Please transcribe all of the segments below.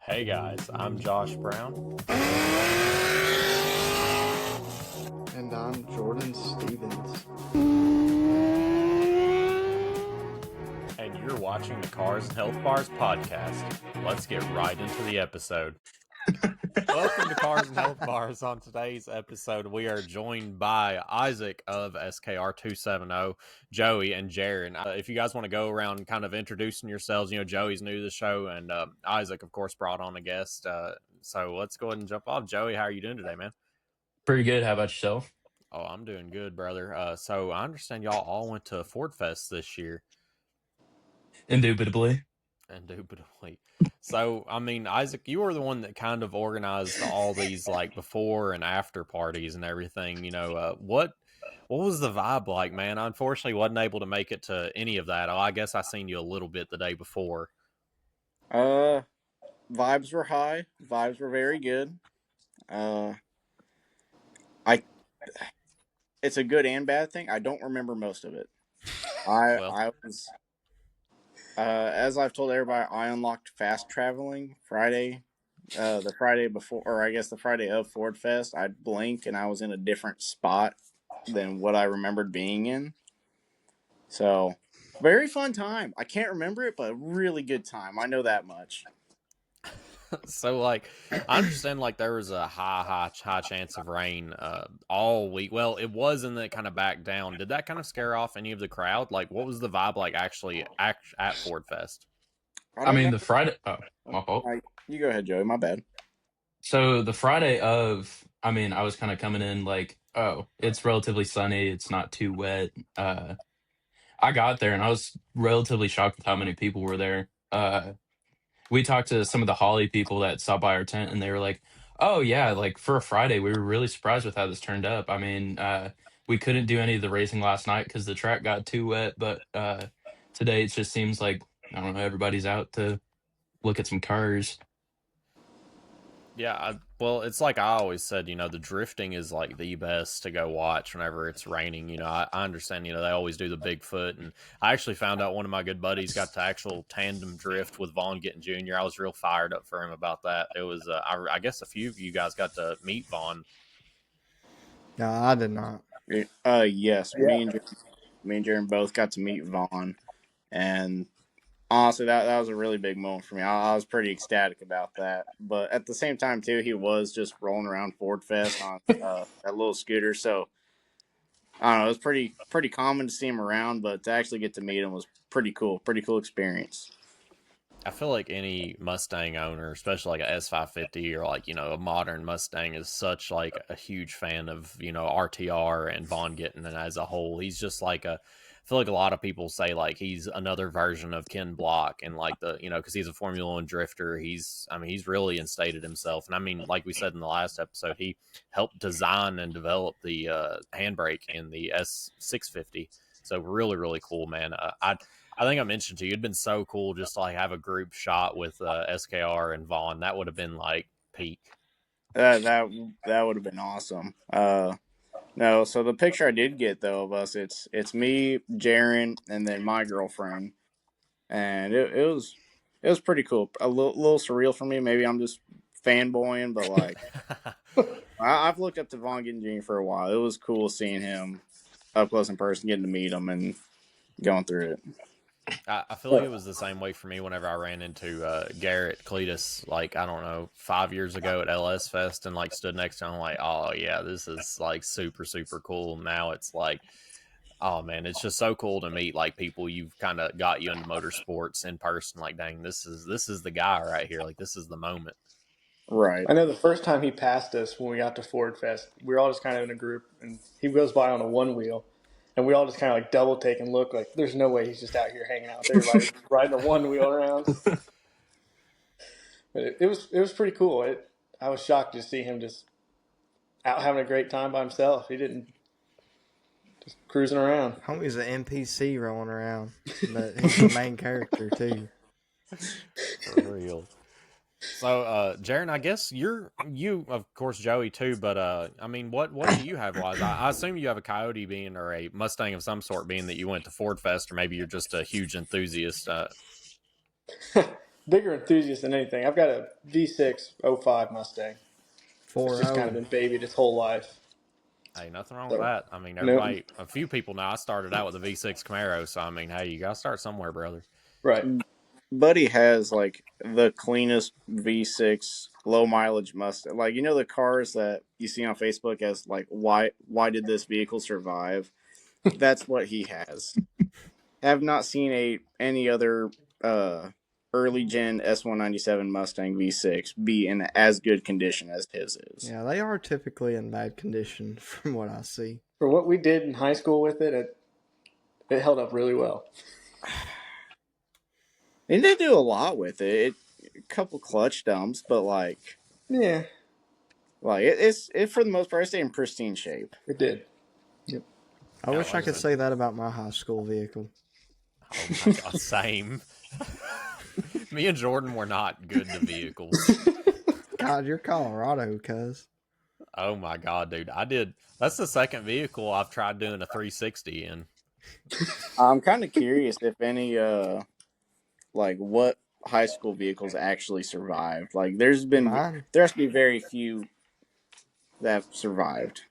Hey guys, I'm Josh Brown. And I'm Jordan Stevens. And you're watching the Cars and Health Bars podcast. Let's get right into the episode. Welcome to Cars and Health Bars. On today's episode, we are joined by Isaac of SKR 270, Joey, and Jaron. If you guys want to go around kind of introducing yourselves, Joey's new to the show, and Isaac, of course, brought on a guest. So let's go ahead and jump off. Joey, how are you doing today, man? Pretty good. How about yourself? Oh, I'm doing good, brother. So I understand y'all all went to Ford Fest this year. Indubitably. So, I mean, Isaac, you were the one that kind of organized all these like before and after parties and everything. What was the vibe like, man? I unfortunately wasn't able to make it to any of that. I guess I seen you a little bit the day before. Vibes were high. Vibes were very good. It's a good and bad thing. I don't remember most of it. I was, as I've told everybody, I unlocked fast traveling Friday, the Friday before, or I guess the Friday of Ford Fest. I blinked and I was in a different spot than what I remembered being in. So, very fun time. I can't remember it, but really good time. I know that much. So, like, I understand, like, there was a high chance of rain all week. Well, it was, and then it kind of backed down. Did that kind of scare off any of the crowd? Like, what was the vibe like actually at Ford Fest? I mean, the Friday. Oh, my fault. You go ahead, Joey. My bad. So the Friday of, I mean, I was kind of coming in like, oh, it's relatively sunny. It's not too wet. I got there and I was relatively shocked with how many people were there. We talked to some of the Holly people that stopped by our tent, and they were like, "Oh yeah, like for a Friday, we were really surprised with how this turned up. I mean, we couldn't do any of the racing last night because the track got too wet, but today it just seems like I don't know, everybody's out to look at some cars." Yeah, well, it's like I always said, the drifting is like the best to go watch whenever it's raining. I understand, they always do the Bigfoot. And I actually found out one of my good buddies got to actual tandem drift with Vaughn Gittin Jr. I was real fired up for him about that. It was, I guess a few of you guys got to meet Vaughn. No, I did not. Yes, me and Jaron both got to meet Vaughn, and honestly, that was a really big moment for me. I was pretty ecstatic about that. But at the same time, too, he was just rolling around Ford Fest on that little scooter. So I don't know, it was pretty common to see him around, but to actually get to meet him was pretty cool. Pretty cool experience. I feel like any Mustang owner, especially like a S550 or like, a modern Mustang, is such like a huge fan of, RTR and Vaughn Gittin and as a whole. He's just like I feel like a lot of people say like he's another version of Ken Block, and like because he's a Formula One drifter. He's really instated himself. And I mean, like we said in the last episode, he helped design and develop the handbrake in the S650. So really, really cool, man. I think I mentioned to you, it'd been so cool just to like have a group shot with SKR and Vaughn. That would have been like peak. That would have been awesome. No, so the picture I did get though of us, it's me, Jaron, and then my girlfriend, and it was pretty cool. A little surreal for me. Maybe I'm just fanboying, but like I've looked up to Vaughn Gittin Jr. for a while. It was cool seeing him up close in person, getting to meet him, and going through it. I feel like it was the same way for me whenever I ran into Garrett Cletus, like, I don't know, 5 years ago at LS Fest, and like stood next to him, like, oh yeah, this is like super, super cool. Now it's like, oh man, it's just so cool to meet like people you've kind of got you into motorsports in person. Like, dang, this is the guy right here. Like, this is the moment. Right. I know the first time he passed us when we got to Ford Fest, we were all just kind of in a group, and he goes by on a one wheel, and we all just kind of like double take and look like there's no way he's just out here hanging out with everybody riding a one wheel around. But it was pretty cool. I was shocked to see him just out having a great time by himself. He didn't just cruising around. Homie's an NPC rolling around, but he's the main character too. For real. So, Jaron, I guess you, of course, Joey too, but I mean, what do you have, Wise? I assume you have a Coyote being, or a Mustang of some sort, being that you went to Ford Fest, or maybe you're just a huge enthusiast. bigger enthusiast than anything. I've got a V6 05 Mustang. It's just kind of 4.0. been babied its whole life. Hey, nothing wrong with So, that. I mean, no, a few people now. I started out with a V6 Camaro, so I mean, hey, you gotta start somewhere, brother. right. Buddy has like the cleanest V6 low mileage Mustang. Like the cars that you see on Facebook as like why did this vehicle survive? That's what he has. Have not seen any other early gen S197 Mustang V6 be in as good condition as his is. Yeah, they are typically in bad condition from what I see. For what we did in high school with it held up really well. They did do a lot with it. A couple clutch dumps, but Yeah, it's for the most part, stay in pristine shape. it did. Yep. I Yeah, wish I like I could said. say that about my high school vehicle. Oh my god, same. Me and Jordan were not good to vehicles. God, you're Colorado, cuz. Oh my god, dude. That's the second vehicle I've tried doing a 360 in. I'm kind of curious if any what high school vehicles actually survived. Like there has to be very few that have survived.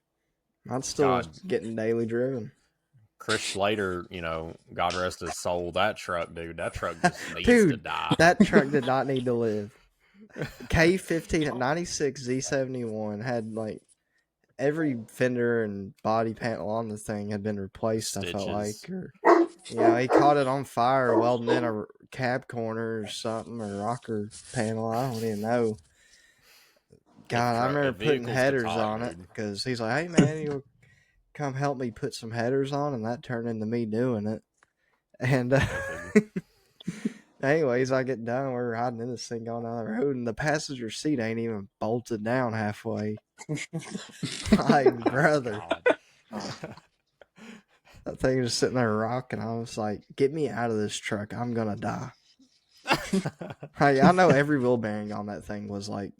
Mine's still God. getting daily driven. Chris Slater, God rest his soul, that truck, dude. That truck just needs to Dude, die. that truck did not need to live. K15 96 Z71 had like every fender and body panel on the thing had been replaced. Stitches. I felt like, or he caught it on fire welding in a cab corner or something, or rocker panel. I don't even know. God, I remember putting headers on it because he's like, "Hey man, you come help me put some headers on," and that turned into me doing it. And anyways, I get done. We're riding in this thing going down the road, and the passenger seat ain't even bolted down halfway. Like, brother, that thing was sitting there rocking. I was like, "Get me out of this truck! I'm gonna die." Hey, I know every wheel bearing on that thing was like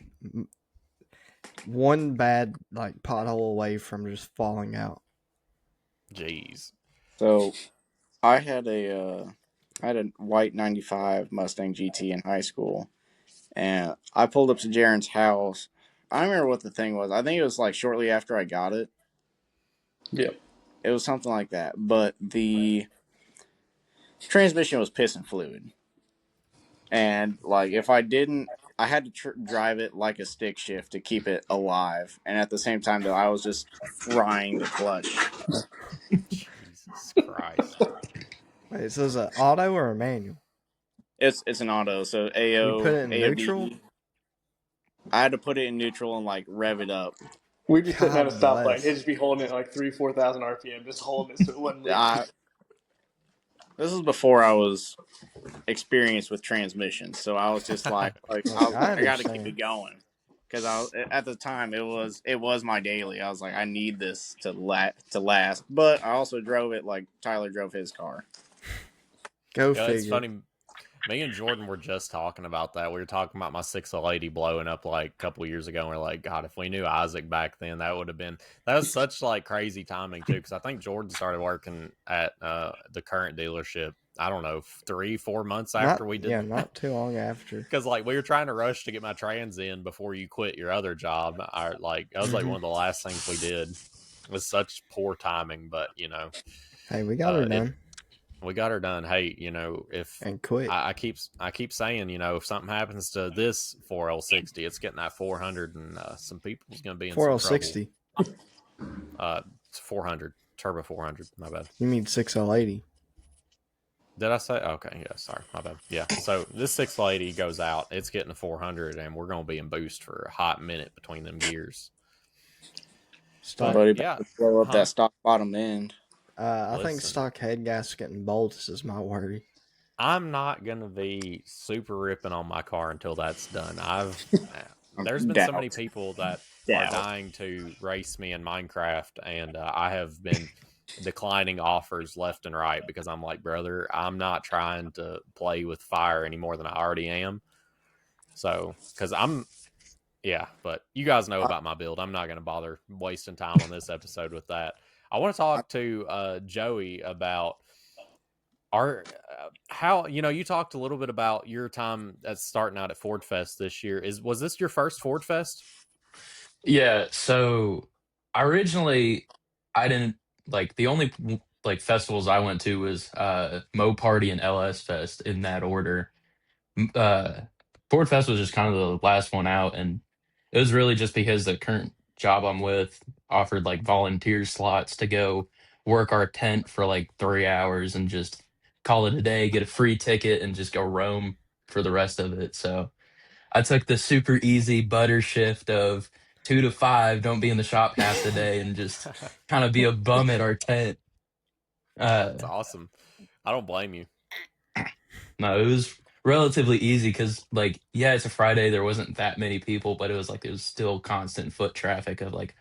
one bad pothole away from just falling out. Jeez. So I had a white 95 Mustang GT in high school, and I pulled up to Jaren's house. I don't remember what the thing was. I think it was like shortly after I got it. Yep. It was something like that. But the transmission was pissing fluid. And if I didn't, I had to drive it like a stick shift to keep it alive. And at the same time, though, I was just frying the clutch. Jesus Christ. Wait, so is it auto or a manual? It's an auto, so AO. You put it in AOD. neutral? I had to put it in neutral and rev it up. We'd be sitting at a God stoplight. bless. He'd just be holding it 4,000 RPM, just holding it so it wouldn't leak. This was before I was experienced with transmissions, so I was just I got to keep it going because at the time it was my daily. I was like, I need this to last, but I also drove it like Tyler drove his car. Go figure. It's funny. Me and Jordan were just talking about that. We were talking about my 680 blowing up a couple years ago, and we're like, God, if we knew Isaac back then, that was such crazy timing too. Because I think Jordan started working at the current dealership, I don't know, 3-4 months after we did. Yeah, not too long after. Because we were trying to rush to get my trans in before you quit your other job. That was one of the last things we did. It was such poor timing, but Hey, we got her done. We got her done. Hey, if and quick, I keep saying, if something happens to this 4L60, it's getting that 400, and some people's going to be in 4L60. some trouble. It's 400 turbo 400. My bad. You mean 6L80? Did I say? Okay, yeah. Sorry, my bad. Yeah. So this 6L80 goes out. It's getting a 400, and we're going to be in boost for a hot minute between them gears. Buddy, blow up that stock bottom end. I think stock head gasket and bolts is my worry. I'm not gonna be super ripping on my car until that's done. There's been so many people that are dying to race me in Minecraft, and I have been declining offers left and right because I'm like, brother, I'm not trying to play with fire any more than I already am. So, but you guys know about my build. I'm not gonna bother wasting time on this episode with that. I want to talk to Joey about How you talked a little bit about your time at starting out at Ford Fest this year. Was this your first Ford Fest? Yeah, so originally I didn't like the only like festivals I went to was Mo Party and LS Fest in that order. Uh Ford Fest was just kind of the last one out, and it was really just because the current job I'm with offered like volunteer slots to go work our tent for like 3 hours and just call it a day, get a free ticket and just go roam for the rest of it. So I took the super easy butter shift of 2 to 5, don't be in the shop half the day and just kind of be a bum at our tent. That's Uh, awesome. I don't blame you. no, it was relatively easy because, like, yeah, it's a Friday. There wasn't that many people, but it was still constant foot traffic of like,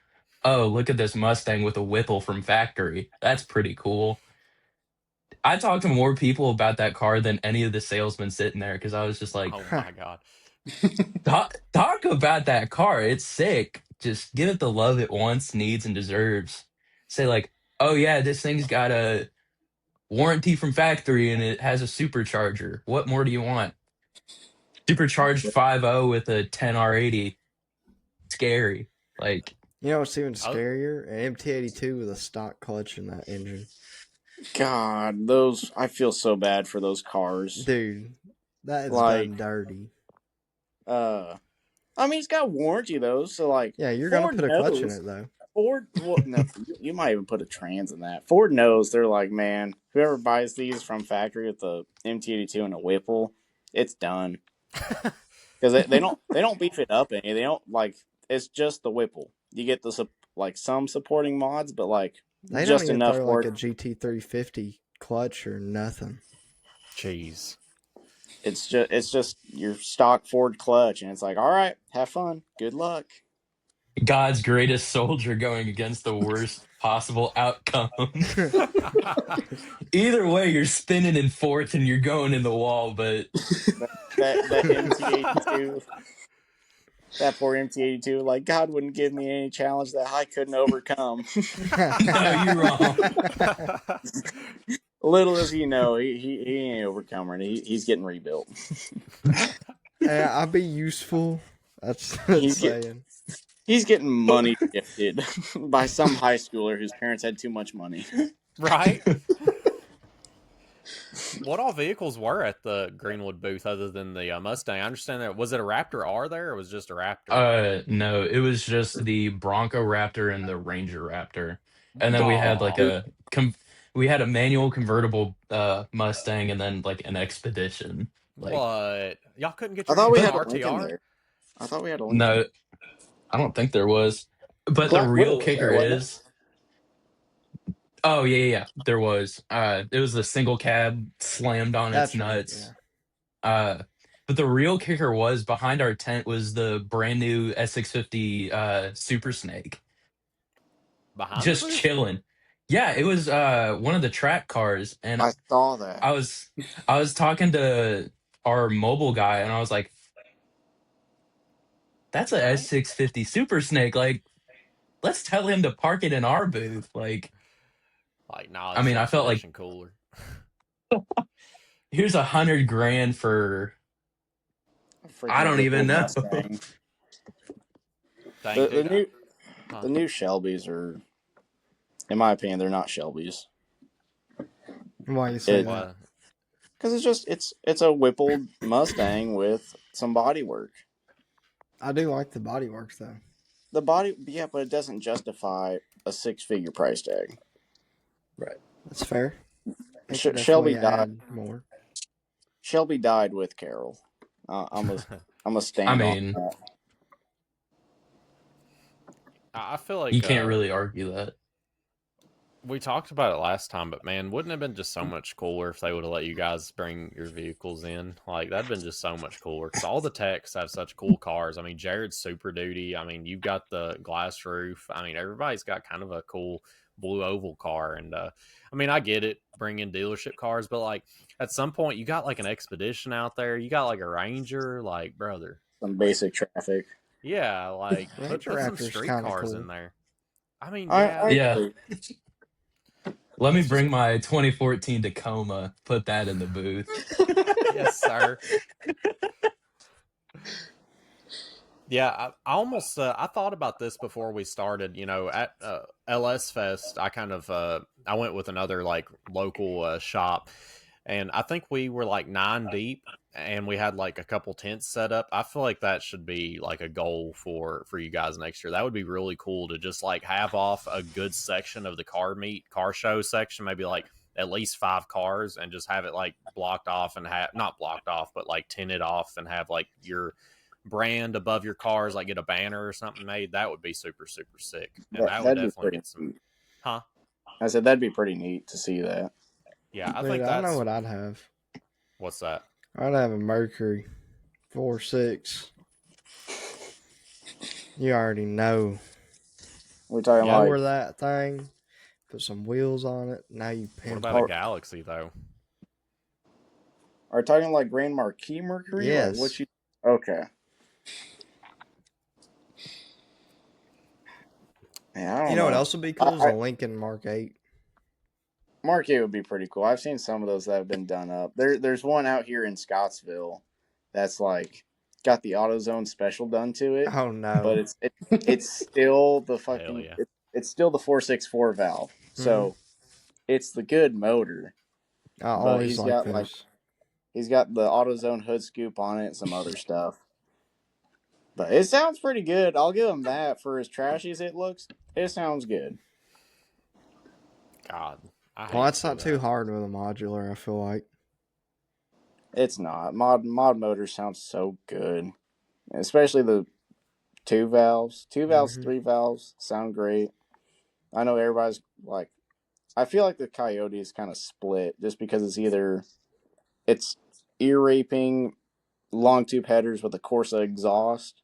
oh, look at this Mustang with a Whipple from factory. That's pretty cool. I talked to more people about that car than any of the salesmen sitting there because I was just like, Oh my god. talk about that car. It's sick. Just give it the love it wants, needs, and deserves. Say like, oh yeah, this thing's got a warranty from factory and it has a supercharger. What more do you want? Supercharged 5.0 with a 10R80. Scary. Like, You know what's even I was- scarier? An MT82 with a stock clutch in that engine. God, those I feel so bad for those cars. Dude, that is Like, done dirty. I mean, it's got warranty though, so like, Yeah, you're going to Ford put a clutch in knows. it, though. Ford, well, no, you might even put a trans in that. Ford knows. They're like, man, whoever buys these from factory with the MT82 and a Whipple, it's done because they don't beef it up any. They don't like it's just the Whipple. You get the like some supporting mods, but like They don't just even enough throw like work. a GT350 clutch or nothing. Jeez. It's just your stock Ford clutch, and it's like, all right, have fun, good luck. God's greatest soldier going against the worst possible outcome. Either way, you're spinning in fourth and you're going in the wall, but That MT82. That poor MT82, like God wouldn't give me any challenge that I couldn't overcome. no, you're wrong. Little does he know, he ain't overcomer, and he's getting rebuilt. I'll be useful. That's He's get saying. he's getting money gifted by some high schooler whose parents had too much money. Right? What all vehicles were at the Greenwood booth other than the Mustang? I understand that. Was it a Raptor R there, or was it just a Raptor? No, it was just the Bronco Raptor and the Ranger Raptor. And then we had like Oh, we had a manual convertible Mustang and then like an Expedition. Like what? Y'all couldn't get I your thought hands we on but had an a Lincoln RTR? there. I thought we had a Lincoln. no, I don't think there was. But the Black real Widow was kicker there, wasn't it? is oh yeah, there was. It was the single cab slammed on its That's right, nuts. yeah. But the real kicker was behind our tent was the brand new S650 Super Snake. Behind the Just booth? chilling. Yeah, it was one of the track cars, and I saw that. I was I was talking to our mobile guy, and I was like, "That's a Right? S650 Super Snake. Like, let's tell him to park it in our booth." Like, Like, nah, I it's mean, I just felt like emission cooler. here's 100 grand for A I freaking don't even Whipple know. Mustang. Dang, The the dude. new Huh. the new Shelbys are, in my opinion, they're not Shelbys. Why you say It that? What? because it's a Whippled Mustang with some body work. I do like the bodyworks, though. The body, yeah, but it doesn't justify a six-figure price tag. Right. That's fair. They could Shelby definitely died. add more. Shelby died with Carol. I'm a I stand on mean, that. I feel you like can't really argue that. we talked about it last time, but man, wouldn't it have been just so much cooler if they would have let you guys bring your vehicles in? Like, that'd been just so much cooler because all the techs have such cool cars. I mean, Jared's Super Duty. I mean, you've got the glass roof. I mean, everybody's got kind of a cool blue oval car. And I mean, I get it, bringing dealership cars, but like at some point, you got like an Expedition out there. You got like a Ranger, like, brother. Some basic traffic. Yeah, like Ranger put some Raptor's street kind of cars cool. in there. I mean, I yeah, Yeah, agree. Let me It's just bring my 2014 Tacoma, put that in the booth. yes, sir. Yeah, I almost I thought about this before we started. You know, at LS Fest, I kind of I went with another like local shop, and I think we were like 9 deep, and we had like a couple tents set up. I feel like that should be like a goal for you guys next year. That would be really cool to just like have off a good section of the car show section, maybe like at least 5 cars, and just have it like blocked off and have not blocked off, but like tinted off and have like your brand above your cars, like get a banner or something made. That would be super super sick, and that would That'd be definitely pretty get some. neat. Huh? I said that'd be pretty neat to see that. Yeah, I Dude, think I know that's what I'd have. what's that. I'd have a Mercury 4.6. You already know. We're talking Yeah. like, Lower that thing, put some wheels on it. Now you What pimp about it. a or Galaxy though? are you talking like Grand Marquis Mercury? Like what Yes. you? Okay. Man, I You don't know what know. else would be cool is I a Lincoln Mark 8. Marquis would be pretty cool. I've seen some of those that have been done up. There's one out here in Scottsville that's like got the AutoZone special done to it, Oh but no. it's still the Hell fucking yeah. it's still the 464 valve. Mm-hmm. So it's the good motor, I but always like those. he's got the AutoZone hood scoop on it and some other stuff. But it sounds pretty good. I'll give him that for as trashy as it looks. It sounds good. God, I Well, hate to that's see not too that. hard with a modular, I feel like. It's not. Mod motors sound so good. Especially the two valves. Two valves, Mm-hmm. three valves sound great. I know everybody's like I feel like the Coyote is kind of split just because it's ear raping long tube headers with a Corsa exhaust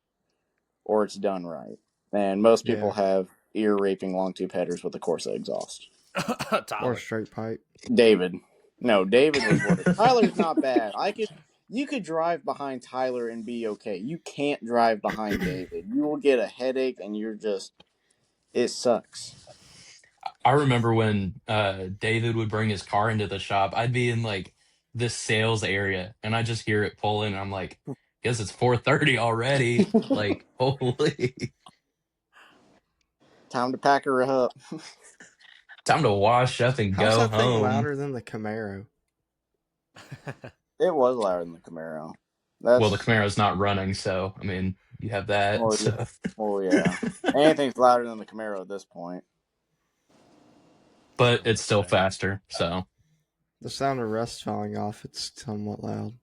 or it's done right. And most people Yeah. have ear raping long tube headers with a Corsa exhaust. Or a Tyler. straight pipe. David. No, David was worse. Tyler's not bad. You could drive behind Tyler and be okay. You can't drive behind David. You will get a headache and it sucks. I remember when David would bring his car into the shop, I'd be in like this sales area and I just hear it pulling. And I'm like, guess it's 4:30 already. Like, holy, Time to pack her up. time to wash up and How's go that thing home. louder than the Camaro? It was louder than the Camaro. Well, the That's Camaro's not running, so I mean, you have that. well, So, yeah. Anything's louder than the Camaro at this point. but it's still Dang. faster. So, The sound of rust falling off, it's somewhat loud.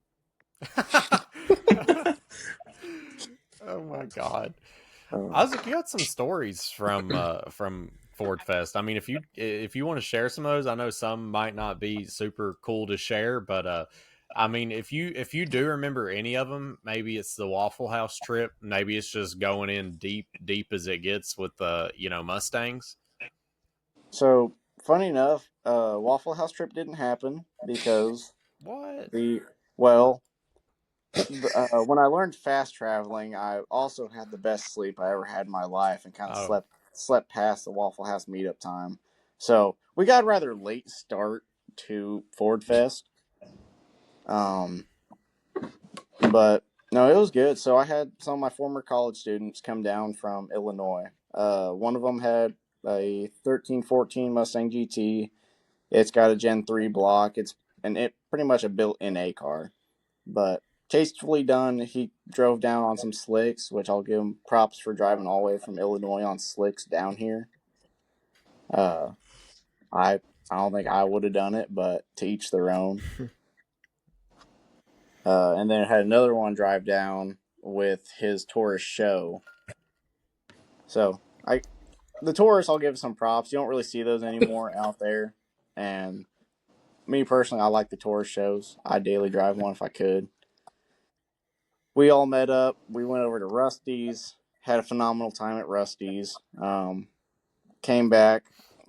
Oh my god. Uh, Isaac, you had some stories from Ford Fest. I mean, if you want to share some of those, I know some might not be super cool to share, but I mean, if you do remember any of them, maybe it's the Waffle House trip, maybe it's just going in deep as it gets with the Mustangs. so funny enough, Waffle House trip didn't happen because What? the well, when I learned fast traveling, I also had the best sleep I ever had in my life, and kind of Oh, slept past the Waffle House meetup time. So we got a rather late start to Ford Fest. Um, but no, it was good. So I had some of my former college students come down from Illinois. One of them had a 1314 Mustang GT. It's got a Gen 3 block. It pretty much a built-in A car, but tastefully done. He drove down on some slicks, which I'll give him props for driving all the way from Illinois on slicks down here. Uh, I I don't think I would have done it, but to each their own. And then I had another one drive down with his Taurus show. So the Taurus, I'll give some props. You don't really see those anymore out there. And me personally, I like the Taurus shows. I daily drive one if I could. We all met up. We went over to Rusty's. Had a phenomenal time at Rusty's. Came back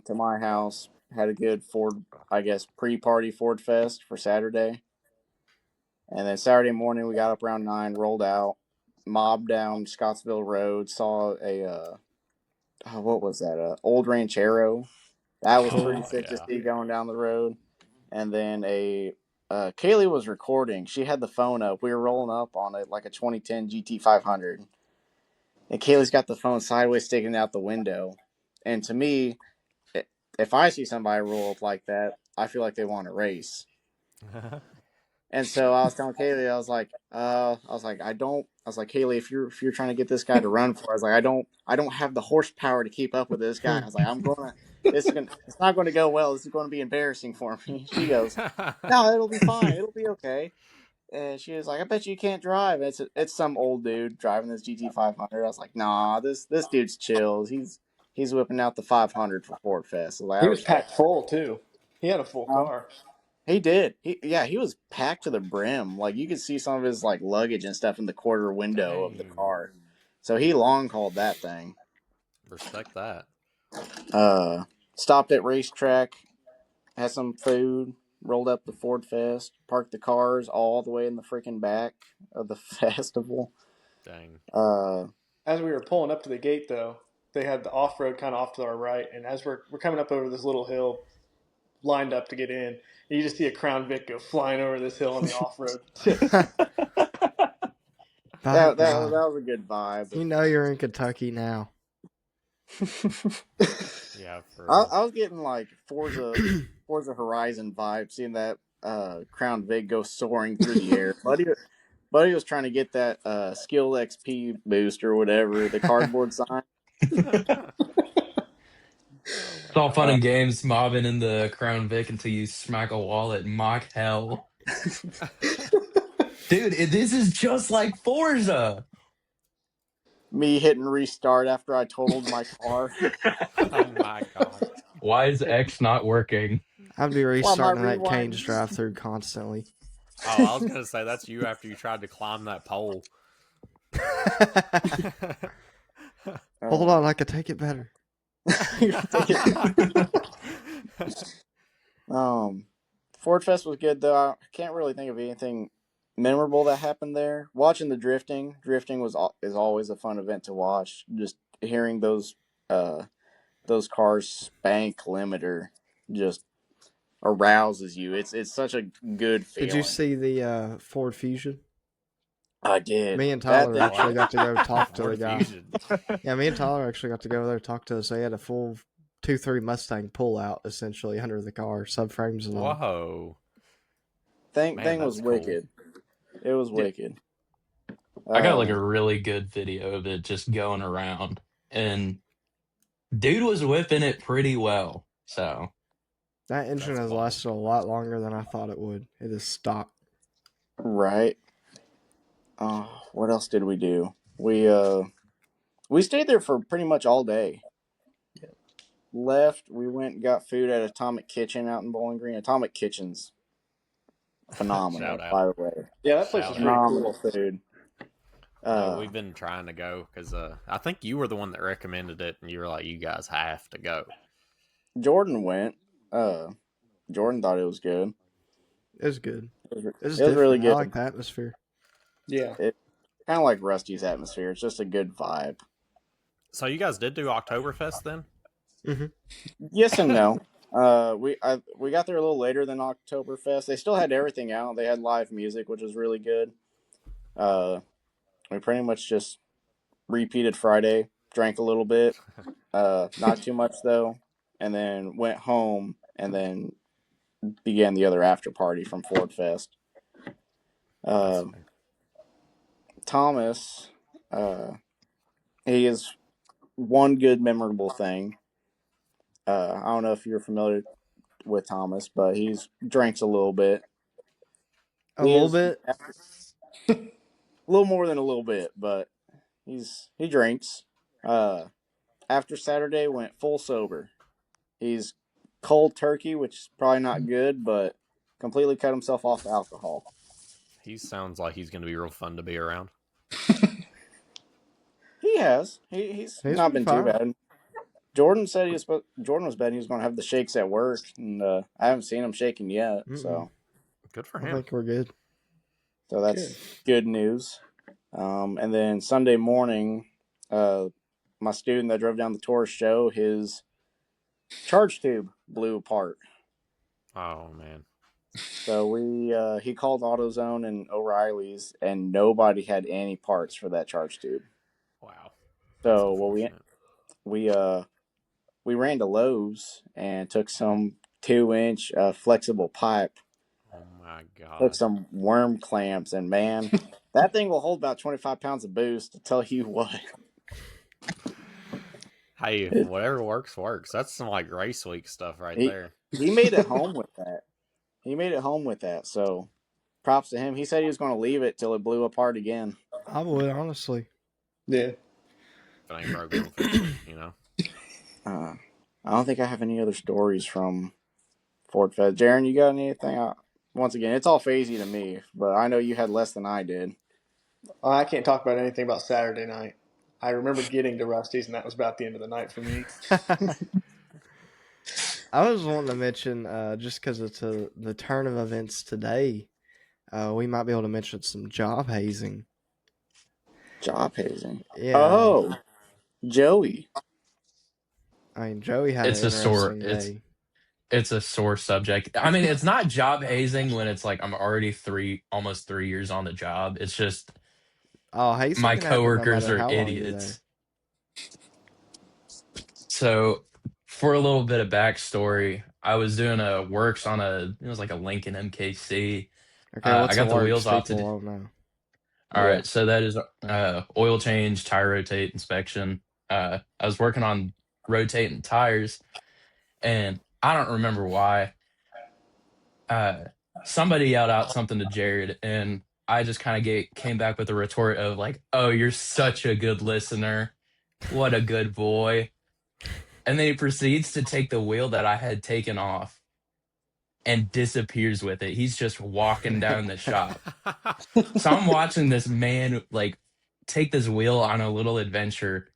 to my house. Had a good Ford, I guess, pre-party Ford Fest for Saturday. And then Saturday morning, we got up around 9, rolled out, mobbed down Scottsville Road, saw a, what was that, old Ranchero. That was pretty Oh sick to yeah. see going down the road. And then Kaylee was recording. She had the phone up. We were rolling up on it like a 2010 GT500. And Kaylee's got the phone sideways sticking out the window. And to me, if I see somebody roll up like that, I feel like they want to race. And so I was telling Kaylee, I was like, Kaylee, if you're trying to get this guy to run for, I was like, I don't have the horsepower to keep up with this guy. I was like, it's not going to go well. This is going to be embarrassing for me. She goes, no, it'll be fine. It'll be okay. And she was like, I bet you can't drive. It's some old dude driving this GT500. I was like, nah, this dude's chills. He's whipping out the 500 for Ford Fest. So like, I He was respect packed full too. He had a full that. car. He did. He was packed to the brim. Like you could see some of his like luggage and stuff in the quarter window of the Dang. car. So he long hauled that thing. Respect that. Stopped at racetrack, had some food, rolled up the Ford Fest, parked the cars all the way in the freaking back of the festival. Dang. As we were pulling up to the gate, though, they had the off road kind of off to our right, and as we're coming up over this little hill, lined up to get in, and you just see a Crown Vic go flying over this hill on the off road. that was a good vibe. You know you're in Kentucky now. Yeah, for I was getting like Forza Horizon vibe, seeing that Crown Vic go soaring through the air. Buddy was trying to get that skill XP boost or whatever, the cardboard sign. It's all fun and games mobbing in the Crown Vic until you smack a wall at mock hell. Dude, this is just like Forza. Me hitting restart after I totaled my car. Oh my gosh. Why is X not working? I'd be Why am I restarting that Canes rewinding? drive through constantly. Oh, I was gonna say that's you after you tried to climb that pole. Hold on, I could take it better. Ford Fest was good though. I can't really think of anything memorable that happened there. Watching the drifting is always a fun event to watch. Just hearing those cars spank limiter just arouses you. It's such a good feeling. Did you see the Ford Fusion? I did. Me and Tyler actually got to go talk to the guy. Fusion. Yeah, me and Tyler actually got to go over there and talk to us. They had a full 2.3 Mustang pull out essentially under the car, subframes and all. Whoa. Thing Man, was that's cool. wicked. It was wicked. I got like a really good video of it just going around, and dude was whipping it pretty well. So that engine has lasted a lot longer than I thought it would. It is stock. Right. What else did we do? We stayed there for pretty much all day. Left, we went and got food at Atomic Kitchen out in Bowling Green. Atomic Kitchen's phenomenal, Shout out. by the way. Yeah, that place Shout was out. pretty Phenomenal cool. food. No, we've been trying to go because I think you were the one that recommended it, and you were like, "You guys have to go." Jordan went. Jordan thought it was good. It was good. It was really good. I like the atmosphere. Yeah. Kind of like Rusty's atmosphere. It's just a good vibe. So you guys did do Oktoberfest then? Mm-hmm. Yes and no. We got there a little later than Oktoberfest. They still had everything out. They had live music, which was really good. We pretty much just repeated Friday, drank a little bit, not too much though, and then went home and then began the other after party from Ford Fest. Thomas, he is one good memorable thing. I don't know if you're familiar with Thomas, but he's drinks a little bit. A little bit? A little more than a little bit, but he drinks. After Saturday, went full sober. He's cold turkey, which is probably not good, but completely cut himself off alcohol. He sounds like he's going to be real fun to be around. He has. He's not been too bad. Jordan said Jordan was betting he was going to have the shakes at work, and I haven't seen him shaking yet. Mm-mm. So good for him. I think we're good. So that's good news. And then Sunday morning, my student that drove down the tourist show, his charge tube blew apart. Oh man. So he called AutoZone and O'Reilly's, and nobody had any parts for that charge tube. Wow. That's So unfortunate. we uh we ran to Lowe's and took some 2-inch flexible pipe, Oh my took god. some worm clamps, and man, that thing will hold about 25 pounds of boost. To tell you what, Hey, if it, whatever works, works. That's some like race week stuff right he there. he made it home with that. He made it home with that. So props to him. He said he was going to leave it till it blew apart again. I would honestly. Yeah. If it ain't broke, don't fix it. You know. Uh, I don't think I have any other stories from Ford Fest. Jaron, you got anything? Once again, it's all phasey to me, but I know you had less than I did. I can't talk about anything about Saturday night. I remember getting to Rusty's, and that was about the end of the night for me. I was wanting to mention, just because it's the turn of events today, we might be able to mention some job hazing. Job hazing. Yeah, Oh, Joey. I mean, Joey had an It's a sore. interesting day. It's a sore subject. I mean, it's not job hazing when it's like I'm already almost 3 years on the job. It's just Oh, hazing my can happen no coworkers matter are how long you're there. idiots. So, for a little bit of backstory, I was doing a works on it was like a Lincoln MKC. Okay, I what's the got the works? wheels off People to. won't know. All Yeah. right, so that is oil change, tire rotate inspection. I was working on rotating tires, and I don't remember why. Uh, Somebody yelled out something to Jared, and I just kind of came back with a retort of like, "Oh, you're such a good listener. What a good boy." And then he proceeds to take the wheel that I had taken off and disappears with it. He's just walking down the shop. So I'm watching this man like take this wheel on a little adventure,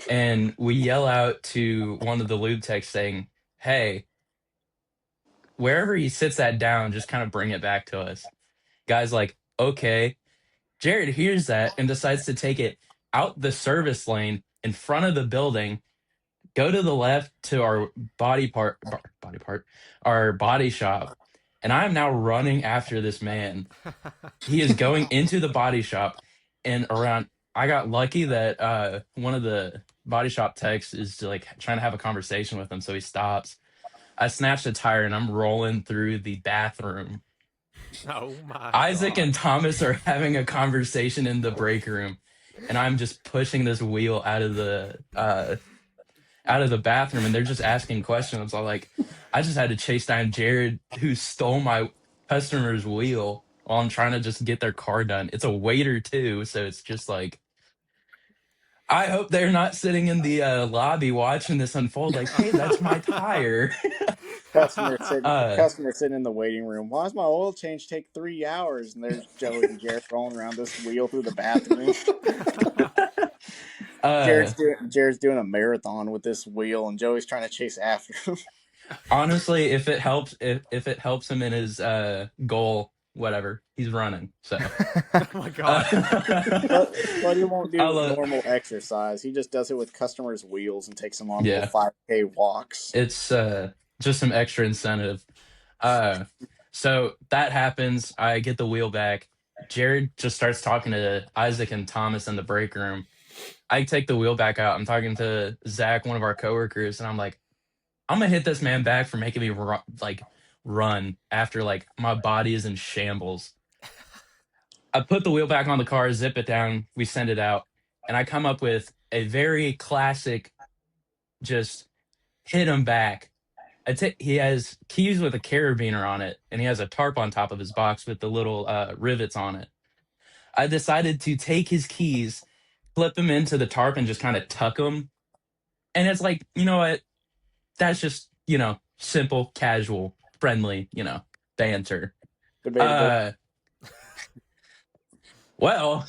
and we yell out to one of the lube techs saying, "Hey, wherever he sits that down, just kind of bring it back to us." Guy's like, "Okay." Jared hears that and decides to take it out the service lane in front of the building, go to the left to our our body shop, and I'm now running after this man. He is going into the body shop, and around. I got lucky that one of the body shop techs is like trying to have a conversation with him, so he stops. I snatched a tire and I'm rolling through the bathroom. Oh my Isaac god. and Thomas are having a conversation in the break room, and I'm just pushing this wheel out of the bathroom, and they're just asking questions. I just had to chase down Jared, who stole my customer's wheel while I'm trying to just get their car done. It's a waiter too, so it's just like I hope they're not sitting in the lobby watching this unfold. Like, hey, that's my tire. uh, Customer sitting in the waiting room. Why does my oil change take 3 hours? And there's Joey and Jared rolling around this wheel through the bathroom. uh, Jared's doing a marathon with this wheel, and Joey's trying to chase after him. Honestly, if it helps him in his goal, whatever, he's running. So, Oh my god. But he won't do I'll normal exercise. He just does it with customers' wheels and takes them on little yeah, 5K walks. it's just some extra incentive. Uh, so that happens. I get the wheel back. Jared just starts talking to Isaac and Thomas in the break room. I take the wheel back out. I'm talking to Zach, one of our coworkers, and I'm like, I'm gonna hit this man back for making me run after like my body is in shambles. I put the wheel back on the car, zip it down, we send it out, and I come up with a very classic just hit him back. He has keys with a carabiner on it, and he has a tarp on top of his box with the little rivets on it. I decided to take his keys, flip them into the tarp, and just kind of tuck them. And it's like, you know what? That's just, simple, casual, friendly, banter. Debatable. Uh, well,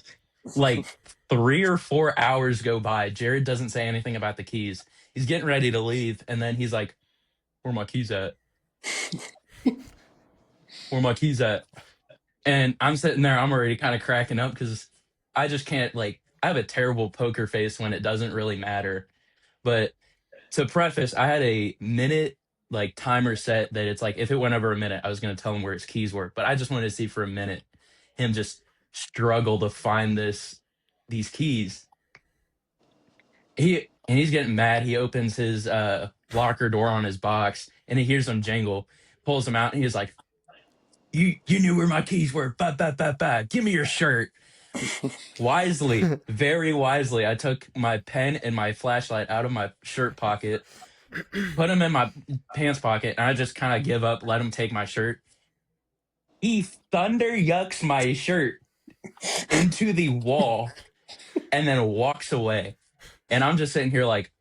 like 3 or 4 hours go by. Jared doesn't say anything about the keys. He's getting ready to leave, and then he's like, "Where my keys at? Where my keys at?" And I'm sitting there, I'm already kind of cracking up because I just can't I have a terrible poker face when it doesn't really matter. But to preface, I had a minute like timer set that it's like if it went over a minute, I was gonna tell him where his keys were. But I just wanted to see for a minute him just struggle to find these keys. He's getting mad. He opens his locker door on his box and he hears them jangle, pulls them out, and he's like, You knew where my keys were. Bah, bah, bah, bah. Give me your shirt. Wisely, very wisely, I took my pen and my flashlight out of my shirt pocket, put them in my pants pocket, and I just kind of give up, let him take my shirt. He thunder yucks my shirt into the wall and then walks away. And I'm just sitting here like,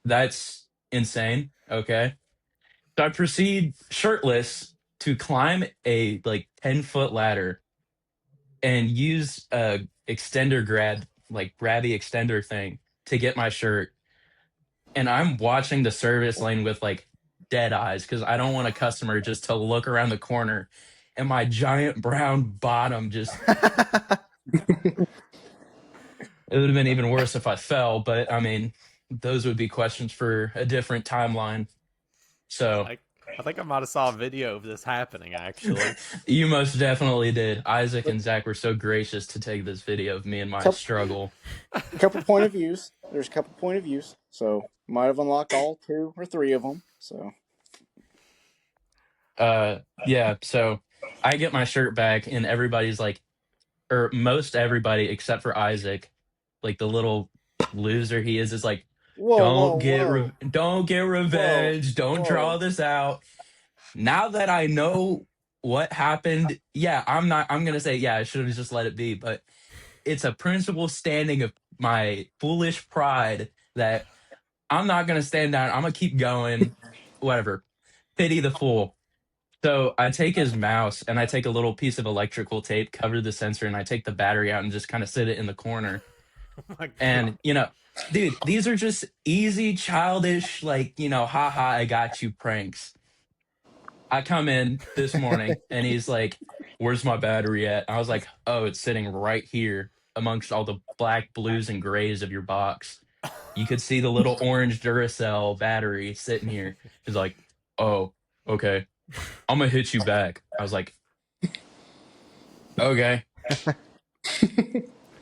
that's insane. Okay. So I proceed shirtless to climb a like 10-foot ladder and use a extender grabby extender thing to get my shirt. And I'm watching the service lane with like dead eyes because I don't want a customer just to look around the corner and my giant brown bottom just. It would have been even worse if I fell, but I mean, those would be questions for a different timeline. So I think I might have saw a video of this happening, actually. You most definitely did. Isaac and Zach were so gracious to take this video of me and my struggle. Couple point of views. There's a couple point of views. So might have unlocked all 2 or 3 of them. So. Yeah. So I get my shirt back, and everybody's like, or most everybody except for Isaac, like the little loser he is like, don't get revenge. Don't draw this out. Now that I know what happened, yeah, I'm gonna say, yeah, I should have just let it be. But it's a principle standing of my foolish pride that I'm not gonna stand down. I'm gonna keep going. Whatever. Pity the fool. So I take his mouse and I take a little piece of electrical tape, cover the sensor, and I take the battery out and just kind of sit it in the corner. Oh and, dude, these are just easy, childish, like, haha, I got you pranks. I come in this morning and he's like, where's my battery at? I was like, oh, it's sitting right here amongst all the black, blues, and grays of your box. You could see the little orange Duracell battery sitting here. He's like, oh, okay. I'm gonna hit you back. I was like, okay.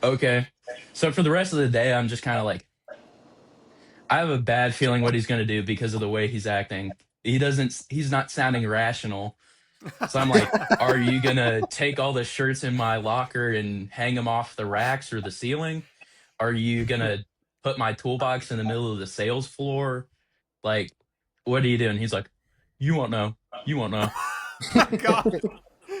Okay. So for the rest of the day, I'm just kind of like, I have a bad feeling what he's gonna do because of the way he's acting. He's not sounding rational. So I'm like, are you gonna take all the shirts in my locker and hang them off the racks or the ceiling? Are you gonna put my toolbox in the middle of the sales floor? Like, what are you doing? He's like, you won't know. You won't know. God.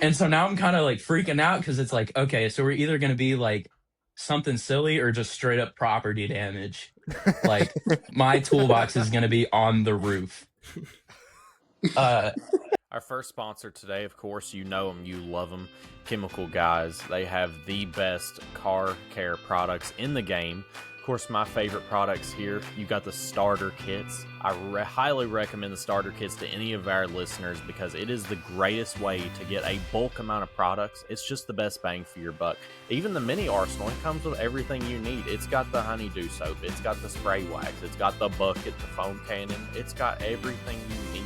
And so now I'm kind of like freaking out because it's like, okay, so we're either going to be like something silly or just straight up property damage. Like my toolbox is going to be on the roof. Our first sponsor today, of course, you know them, you love them, Chemical Guys. They have the best car care products in the game. Of course, my favorite products here, you got the starter kits. I highly recommend the starter kits to any of our listeners because it is the greatest way to get a bulk amount of products. It's just the best bang for your buck. Even the mini arsenal, it comes with everything you need. It's got the honeydew soap, it's got the spray wax, it's got the bucket, the foam cannon, it's got everything you need.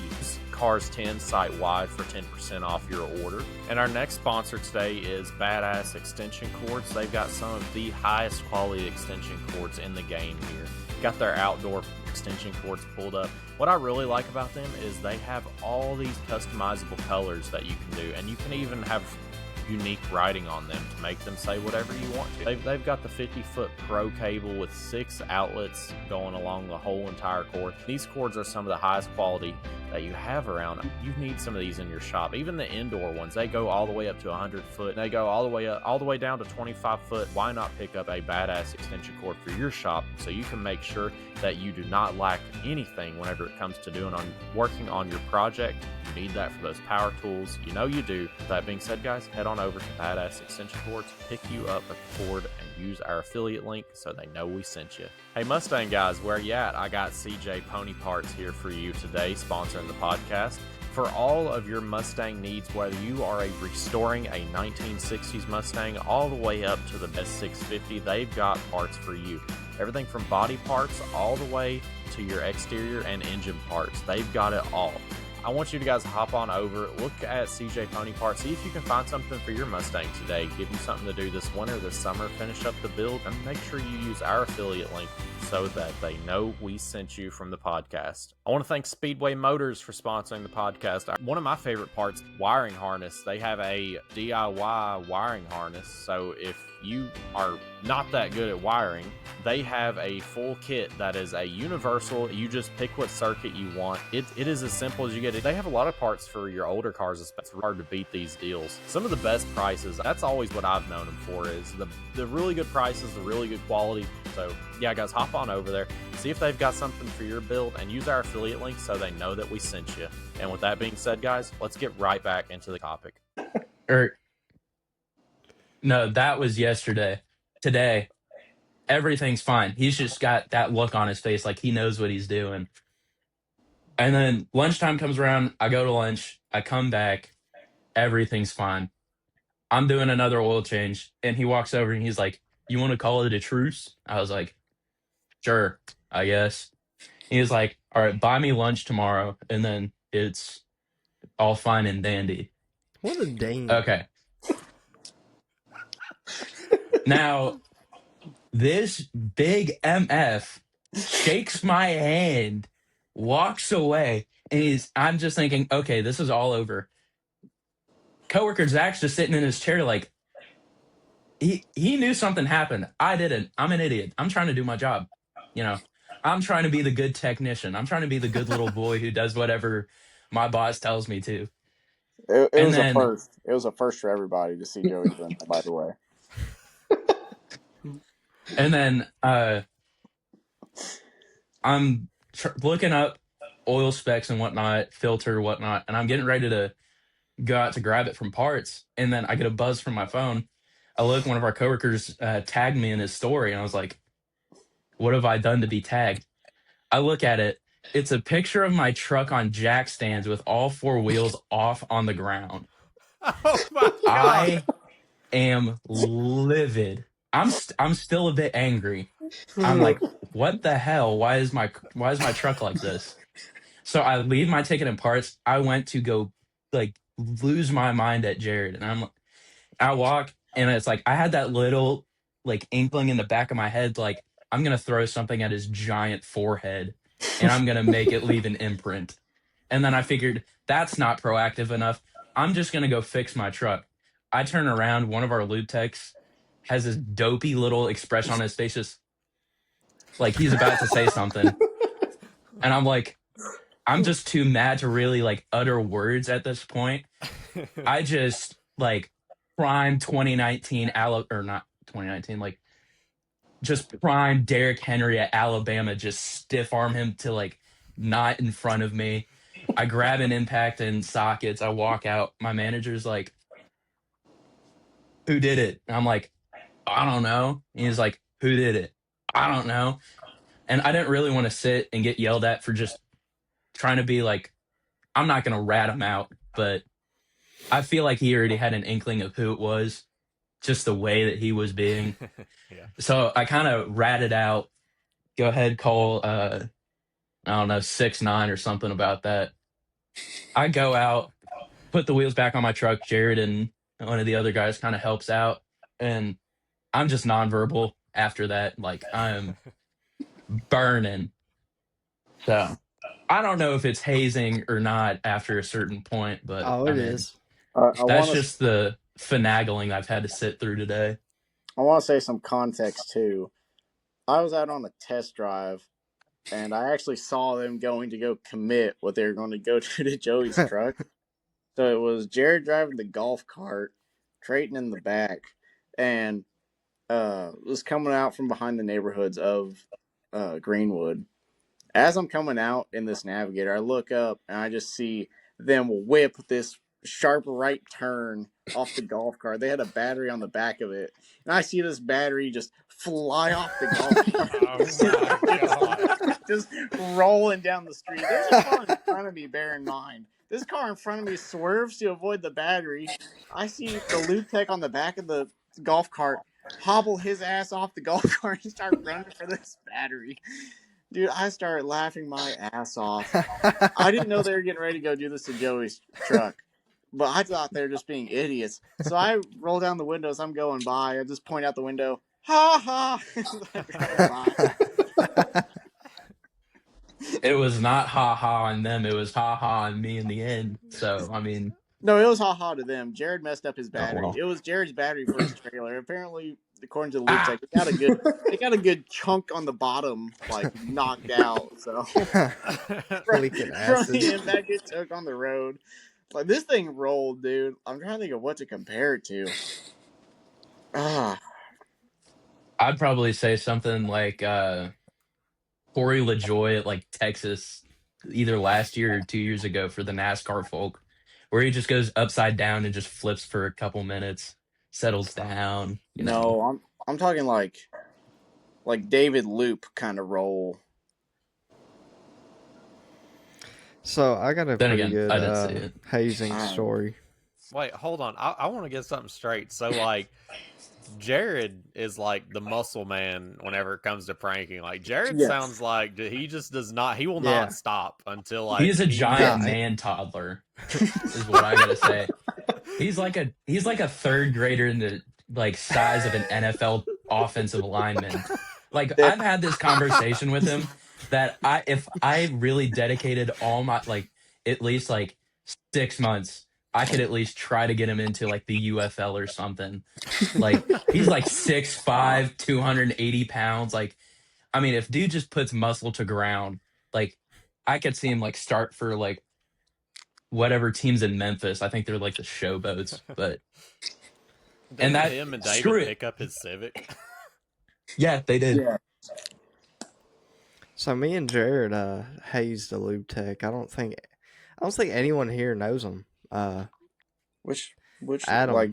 Cars 10 site-wide for 10% off your order. And our next sponsor today is Badass Extension Cords. They've got some of the highest quality extension cords in the game here. Got their outdoor extension cords pulled up. What I really like about them is they have all these customizable colors that you can do, and you can even have unique writing on them to make them say whatever you want to. They've got the 50-foot pro cable with 6 outlets going along the whole entire cord. These cords are some of the highest quality that you have around. You need some of these in your shop. Even the indoor ones, they go all the way up to 100 foot. They go all the way down to 25 foot. Why not pick up a badass extension cord for your shop so you can make sure that you do not lack anything whenever it comes to working on your project? You need that for those power tools. You know you do. That being said, guys, head on over to Badass Extension Cords, pick you up a cord, and use our affiliate link so they know we sent you. Hey, Mustang guys, where you at? I got CJ Pony Parts here for you today, sponsoring the podcast. For all of your Mustang needs, whether you are restoring a 1960s Mustang all the way up to the best 650, they've got parts for you. Everything from body parts all the way to your exterior and engine parts. They've got it all. I want you guys to hop on over, look at CJ Pony Parts, see if you can find something for your Mustang today, give you something to do this winter, this summer, finish up the build, and make sure you use our affiliate link so that they know we sent you from the podcast. I want to thank Speedway Motors for sponsoring the podcast. One of my favorite parts, wiring harness. They have a DIY wiring harness, so if you are not that good at wiring, they have a full kit that is a universal. You just pick what circuit you want. It is as simple as you get it. They have a lot of parts for your older cars. It's hard to beat these deals. Some of the best prices, that's always what I've known them for, is the really good prices, the really good quality. So yeah, guys, hop on over there, see if they've got something for your build, and use our affiliate link so they know that we sent you. And with that being said, guys, let's get right back into the topic. No, that was yesterday. Today, everything's fine. He's just got that look on his face like he knows what he's doing. And then lunchtime comes around, I go to lunch, I come back, everything's fine. I'm doing another oil change, and he walks over and he's like, "You want to call it a truce?" I was like, "Sure, I guess." He was like, "All right, buy me lunch tomorrow, and then it's all fine and dandy." What a dame. Okay. Now, this big MF shakes my hand, walks away, and I'm just thinking, okay, this is all over. Coworker Zach's just sitting in his chair like, he knew something happened. I didn't. I'm an idiot. I'm trying to do my job. You know, I'm trying to be the good technician. I'm trying to be the good little boy who does whatever my boss tells me to. It And was then, a first. It was a first for everybody to see Joey doing that, by the way. and then I'm looking up oil specs and whatnot, filter, whatnot, and I'm getting ready to go out to grab it from parts. And then I get a buzz from my phone. I look, one of our coworkers tagged me in his story, and I was like, what have I done to be tagged? I look at it. It's a picture of my truck on jack stands with all four wheels off on the ground. Oh my God. I am livid. I'm still a bit angry. I'm like, what the hell? Why is my truck like this? So I leave my ticket in parts. I went to go like lose my mind at Jared, and I walk, and it's like I had that little like inkling in the back of my head, like I'm gonna throw something at his giant forehead, and I'm gonna make it leave an imprint. And then I figured that's not proactive enough. I'm just gonna go fix my truck. I turn around, one of our lube techs has this dopey little expression on his face, just like he's about to say something. And I'm like, I'm just too mad to really like utter words at this point. I just like prime 2019 or not 2019, like just prime Derrick Henry at Alabama, just stiff arm him to like not in front of me. I grab an impact and sockets. I walk out. My manager's like, "Who did it?" And I'm like, "I don't know." And he's like, "Who did it?" "I don't know." And I didn't really want to sit and get yelled at for just trying to be like, I'm not going to rat him out, but I feel like he already had an inkling of who it was, just the way that he was being. Yeah. So I kind of ratted out, go ahead, call, I don't know, 6ix9ine or something about that. I go out, put the wheels back on my truck. Jared and one of the other guys kind of helps out. And I'm just nonverbal after that. Like I'm burning. So I don't know if it's hazing or not after a certain point, but it is. That's just the finagling I've had to sit through today. I want to say some context too. I was out on a test drive, and I actually saw them going to go commit what they were going to go to Joey's truck. So it was Jared driving the golf cart, Trayton in the back, and was coming out from behind the neighborhoods of Greenwood. As I'm coming out in this Navigator, I look up and I just see them whip this sharp right turn off the golf cart. They had a battery on the back of it, and I see this battery just fly off the golf cart. Just rolling down the street. There's a car in front of me, bear in mind. This car in front of me swerves to avoid the battery. I see the lube tech on the back of the golf cart hobble his ass off the golf cart and start running for this battery. Dude, I started laughing my ass off. I didn't know they were getting ready to go do this to Joey's truck, but I thought they were just being idiots. So I roll down the windows. I'm going by. I just point out the window. Ha ha! I drive by. It was not ha ha on them. It was ha ha on me in the end. So I mean, no, it was ha ha to them. Jared messed up his battery. well. It was Jared's battery for his trailer. Apparently, according to the loop tech, it got a good chunk on the bottom, like knocked out. So Leaking acid. and that get took on the road. Like this thing rolled, dude. I'm trying to think of what to compare it to. I'd probably say something like Corey LaJoy at like Texas, either last year or 2 years ago for the NASCAR folk, where he just goes upside down and just flips for a couple minutes, settles down. You know. No, I'm talking like David Loop kind of roll. So I got a Then pretty again, good I didn't see it. hazing story. Wait, hold on. I want to get something straight. So, like, Jared is like the muscle man whenever it comes to pranking. Like, Jared sounds like he just does not, he will not stop until, like, he's a giant man toddler, is what I gotta say. He's like a third grader in the like size of an NFL offensive lineman. Like, I've had this conversation with him that if I really dedicated all my, like, at least like 6 months, I could at least try to get him into like the UFL or something. Like, he's like 6'5", 280 pounds. Like, I mean, if dude just puts muscle to ground, like, I could see him like start for like whatever teams in Memphis. I think they're like the Showboats, but and that him and David pick up his Civic. Yeah, they did. Yeah. So me and Jared hazed the lube tech. I don't think anyone here knows him. Which Adam. Like,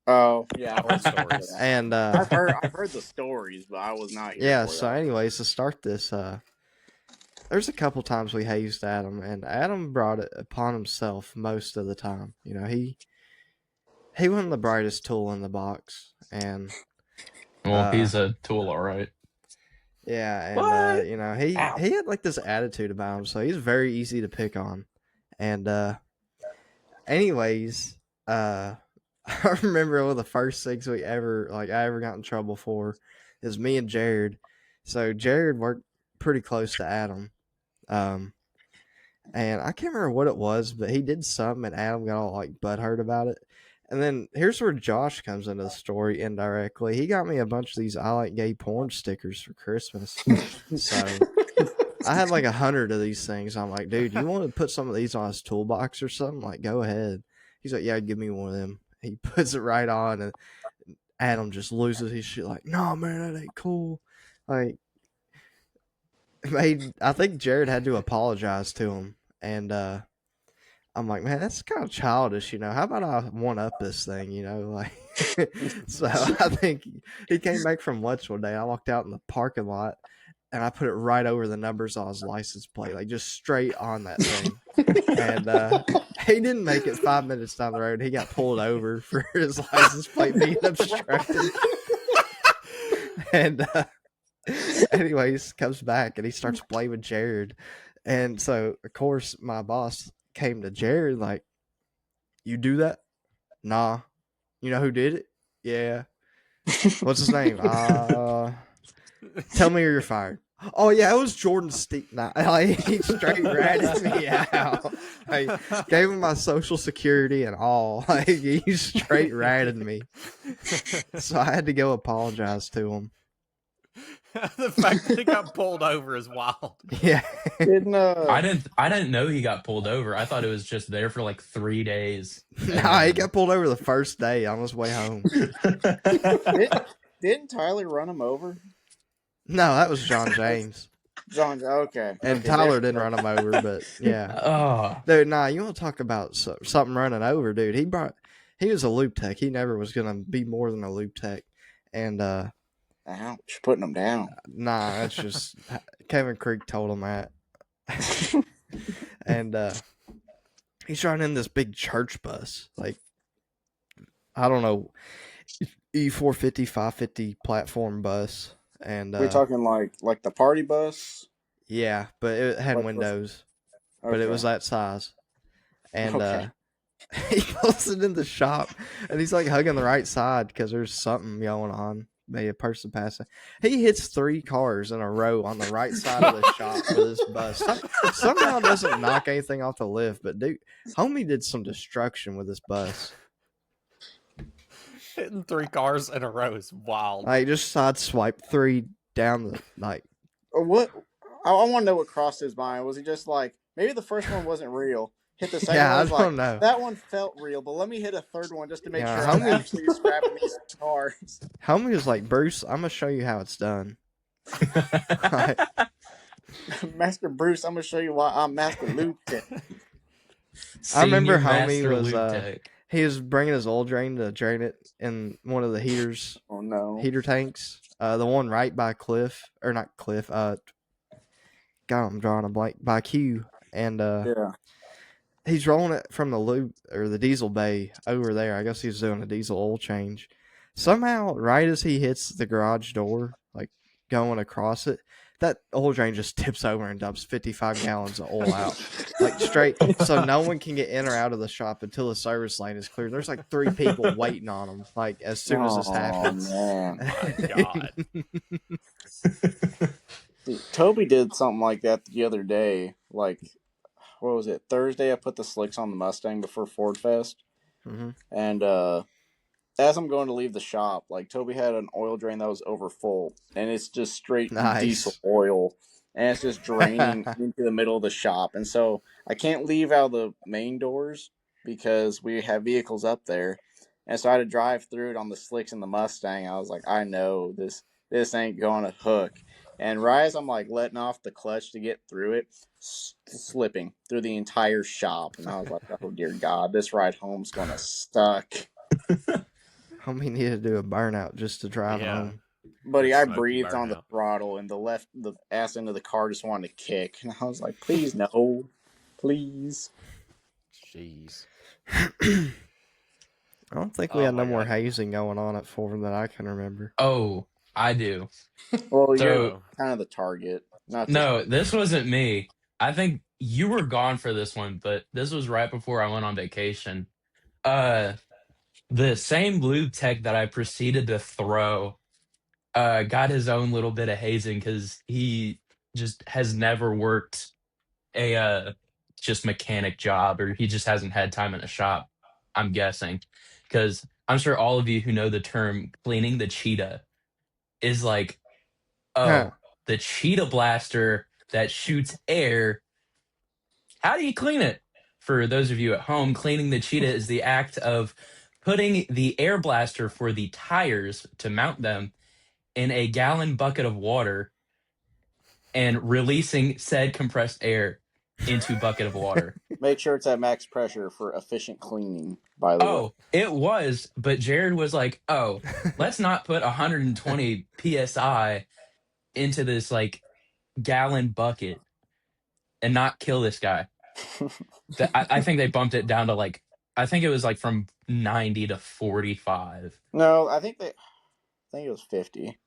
oh yeah, I've heard stories. And I've heard the stories, but I was not here. Yeah. For so that. anyways, to start this, there's a couple times we hazed Adam, and Adam brought it upon himself most of the time. You know, he wasn't the brightest tool in the box, and well, he's a tool, all right. Yeah, and you know, he had like this attitude about him, so he's very easy to pick on. And anyways, I remember one of the first things I ever got in trouble for is me and Jared. So Jared worked pretty close to Adam. And I can't remember what it was, but he did something and Adam got all like butthurt about it. And then here's where Josh comes into the story indirectly. He got me a bunch of these I like gay porn stickers for Christmas. So I had like 100 of these things. I'm like, dude, you want to put some of these on his toolbox or something? Like, go ahead. He's like, yeah, give me one of them. He puts it right on, and Adam just loses his shit. Like, no, man, that ain't cool. Like, I think Jared had to apologize to him, and I'm like, man, that's kind of childish, you know. How about I one up this thing, you know? Like, so I think he came back from lunch one day. I walked out in the parking lot, and I put it right over the numbers on his license plate, like just straight on that thing. And he didn't make it 5 minutes down the road. He got pulled over for his license plate being obstructed. And anyways, comes back and he starts blaming Jared. And so, of course, my boss came to Jared like, you do that? Nah. You know who did it? Yeah. What's his name? Tell me or you're fired. Oh yeah, it was Jordan Steep. Nah, he straight ratted me out. I gave him my social security and all. Like, he straight ratted me. So I had to go apologize to him. The fact that he got pulled over is wild. Yeah. I didn't know he got pulled over. I thought it was just there for like 3 days. Nah, he got pulled over the first day on his way home. Didn't Tyler run him over? No, that was John James. Okay. And Tyler didn't run him over, but yeah. Oh, dude, nah, you want to talk about something running over, dude? He was a loop tech. He never was gonna be more than a loop tech. And ouch, putting him down. Nah, that's just Kevin Creek told him that. And he's driving in this big church bus. Like, I don't know. E450 550 platform bus, and We're talking like the party bus. yeah, but it had Like windows, but it okay, was that size, and okay. he pulls it in the shop, and he's like hugging the right side because there's something going on. Maybe a person passing. He hits 3 cars in a row on the right side of the shop with this bus. Somehow doesn't knock anything off the lift, but dude, homie did some destruction with this bus. Hitting 3 cars in a row is wild. Like just sideswipe 3 down the like. What? I want to know what crossed his mind. Was he just like, maybe the first one wasn't real? Hit the second Yeah, one. I Was like, don't know. that one felt real, but let me hit a third one just to make Yeah, sure I'm homie- actually scrapping these cars. Homie was like, Bruce, I'm gonna show you how it's done. Master Bruce, I'm gonna show you why I'm Master Luke. I remember Senior homie Master was Lube Tech. he was bringing his oil drain to drain it in one of the Oh no, heater tanks. The one right by Cliff, or not Cliff. God, I'm drawing a blank, by Q, and yeah. he's rolling it from the lube or the diesel bay over there. I guess he's doing a diesel oil change. Somehow, right as he hits the garage door, like going across it, that oil drain just tips over and dumps 55 gallons of oil out, like straight. So no one can get in or out of the shop until the service lane is clear. There's like 3 people waiting on him. Like as soon as this happens. Man. My God. Toby did something like that the other day. Like, what was it? Thursday, I put the slicks on the Mustang before Ford Fest, Mm-hmm. and as I'm going to leave the shop, like Toby had an oil drain that was over full, and it's just straight diesel oil, and it's just draining into the middle of the shop. And so I can't leave out of the main doors because we have vehicles up there, and so I had to drive through it on the slicks in the Mustang. I was like, I know this ain't going to hook. And right as I'm like letting off the clutch to get through it, slipping through the entire shop, and I was like, oh dear God, this ride home's gonna suck. Homie needed to do a burnout just to drive home. Buddy, I breathed on the throttle, and the ass end of the car just wanted to kick. And I was like, please, no. Please. Jeez. I don't think we had no more hazing going on at Ford that I can remember. Oh, I do. Well, you're kind of the target. No, this wasn't me. I think you were gone for this one, but this was right before I went on vacation. The same lube tech that I proceeded to throw got his own little bit of hazing because he just has never worked a just mechanic job, or he just hasn't had time in a shop, I'm guessing. Because I'm sure all of you who know the term cleaning the cheetah is like, oh, the cheetah blaster that shoots air. How do you clean it? For those of you at home, cleaning the cheetah is the act of putting the air blaster for the tires to mount them in a gallon bucket of water and releasing said compressed air into bucket of water. Make sure it's at max pressure for efficient cleaning, by the way. Oh, it was, but Jared was like, oh, let's not put 120 PSI into this like gallon bucket and not kill this guy. I think they bumped it down to like, I think it was like from 90 to 45. No, I think it was 50.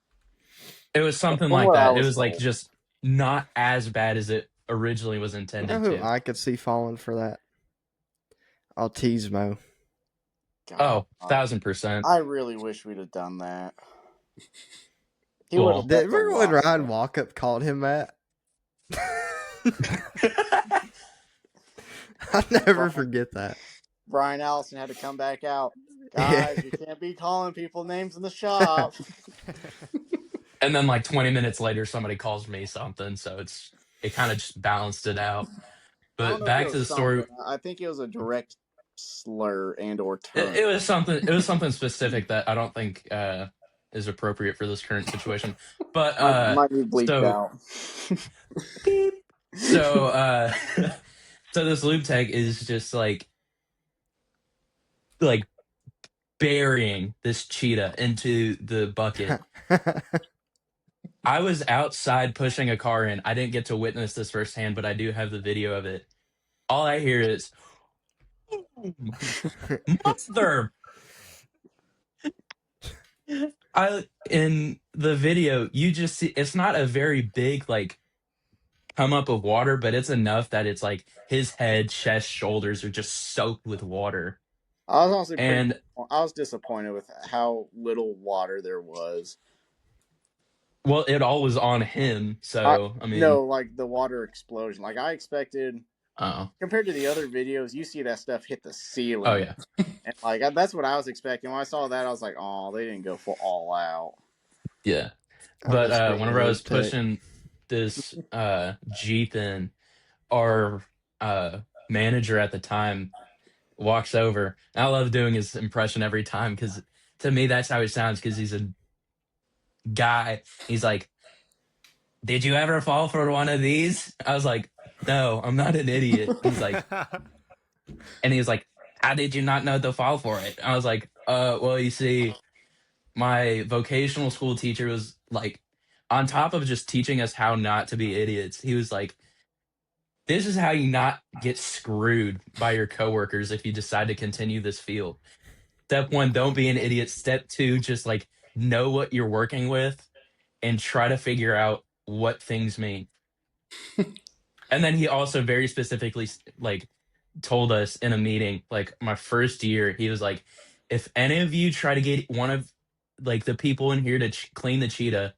It was something like that. It was like just not as bad as it originally was intended You know who to. I could see falling for that? Autismo. Oh, 1,000%. I really wish we'd have done that. Remember when Ryan Walkup called him that? I'll never forget that. Brian Allison had to come back out. Guys, you can't be calling people names in the shop. And then like 20 minutes later, somebody calls me something. So it kind of just balanced it out. But back to the story. I think it was a direct slur and or term. It was something specific that I don't think is appropriate for this current situation. But might be bleeped out. Beep. So so this lube tech is just like burying this cheetah into the bucket. I was outside pushing a car in. I didn't get to witness this firsthand, but I do have the video of it. All I hear is, mother. I in the video, you just see it's not a very big like come up of water, but it's enough that it's like his head, chest, shoulders are just soaked with water. I was honestly pretty. And I was disappointed with how little water there was. well, it all was on him. I So I mean, no, like the water explosion. Like I expected oh, compared to the other videos, you see that stuff hit the oh ceiling, yeah, and like that's what I was expecting. When I saw that, I was like, "Oh, they didn't go full all out." yeah. I But miss being a whenever I was lube tech. pushing this Jeep in, our manager at the time walks over. And I love doing his impression every time because to me that's how he sounds because he's a guy. He's like, "Did you ever fall for one of these?" I was like, "No, I'm not an idiot." And he was like, "How did you not know to fall for it?" I was like, well, you see, my vocational school teacher was like, on top of just teaching us how not to be idiots, he was like, this is how you not get screwed by your coworkers if you decide to continue this field. Step one, don't be an idiot. Step two, just like know what you're working with and try to figure out what things mean. And then he also very specifically like told us in a meeting, like my first year, he was like, if any of you try to get one of like the people in here to clean the cheetah,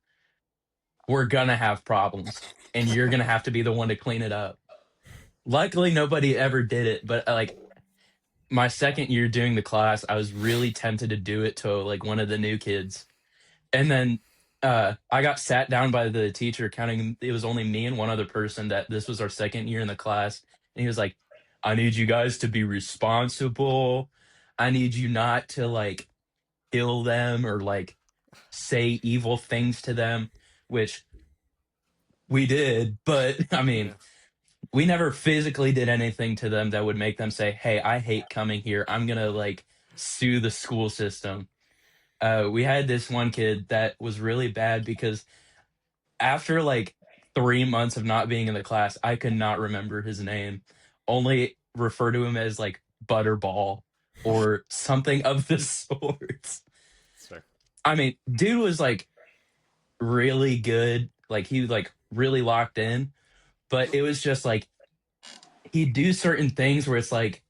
we're gonna have problems, and you're gonna have to be the one to clean it up. Luckily, nobody ever did it, but like my second year doing the class, I was really tempted to do it to like one of the new kids, and then I got sat down by the teacher, counting. It was only me and one other person that this was our second year in the class, and he was like, "I need you guys to be responsible. I need you not to like kill them or like say evil things to them," which we did, but I mean, Yeah. we never physically did anything to them that would make them say, "Hey, I hate coming here. I'm gonna like sue the school system." We had this one kid that was really bad because after like 3 months of not being in the class, I could not remember his name. Only refer to him as like Butterball or something of the sort. Sure. I mean, dude was like really good. Like he like really locked in, but it was just like he'd do certain things where it's like,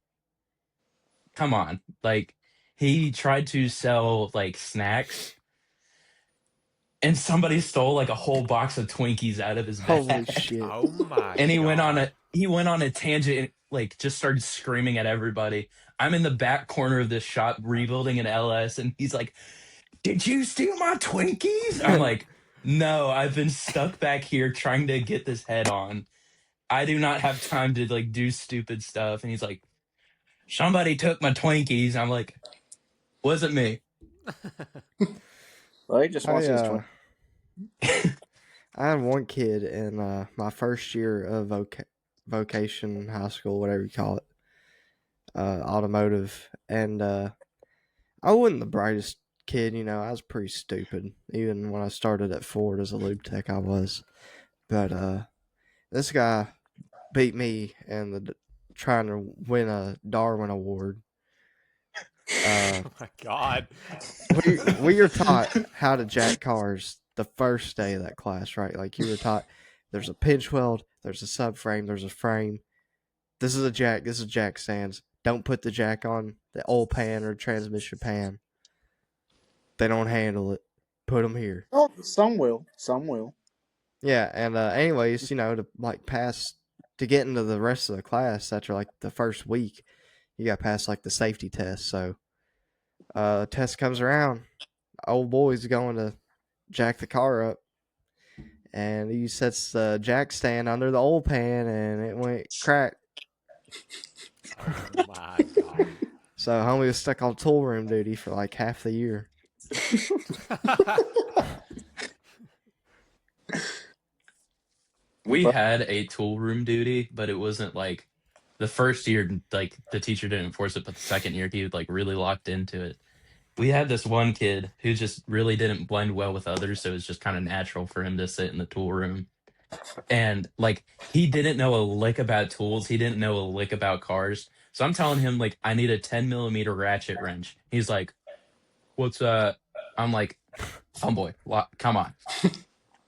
come on. Like he tried to sell like snacks and somebody stole like a whole box of Twinkies out of his Holy bag. shit. Oh my And god. he went on a tangent, like just started screaming at everybody. I'm in the back corner of this shop rebuilding an LS, and he's like, "Did you steal my Twinkies?" I'm like, "No, I've been stuck back here trying to get this head on. I do not have time to like do stupid stuff." And he's like, "Somebody took my Twinkies." I'm like, "Wasn't me." Well, he just wants I his uh I had one kid in my first year of vocation high school, whatever you call it, automotive, and I wasn't the brightest kid. I was pretty stupid. Even when I started at Ford as a lube tech, I was. But this guy beat me in trying to win a Darwin Award. Oh my god. We are taught how to jack cars the first day of that class, right? Like you were taught there's a pinch weld, there's a subframe, there's a frame. This is a jack, this is jack stands. Don't put the jack on the oil pan or transmission pan. They don't handle it. Put them here. Oh, some will, some will. Yeah, and anyways, to like pass to get into the rest of the class after like the first week, you got past like the safety test. So test comes around, old boy's going to jack the car up, and he sets the jack stand under the oil pan, and it went crack. Oh my god. So homie was stuck on tool room duty for like half the year. We But had a tool room duty, but it wasn't like the first year, like the teacher didn't enforce it, but the second year he like really locked into it. We had this one kid who just really didn't blend well with others, so it was just kind of natural for him to sit in the tool room. And like he didn't know a lick about tools, he didn't know a lick about cars. So I'm telling him like I need a 10 millimeter ratchet wrench. He's like, what's I'm like, homeboy, come on.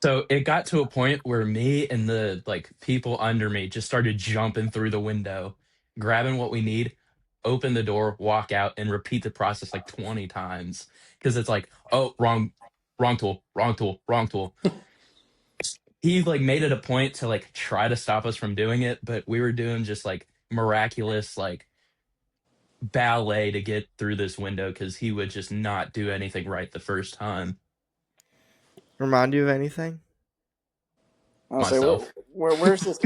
So it got to a point where me and the like people under me just started jumping through the window, grabbing what we need, open the door, walk out, and repeat the process like 20 times. Because it's like, oh, wrong tool, wrong tool, wrong tool. He like made it a point to like try to stop us from doing it, but we were doing just like miraculous like ballet to get through this window because he would just not do anything right the first time. Remind you of anything? I'll say, Myself. where's this?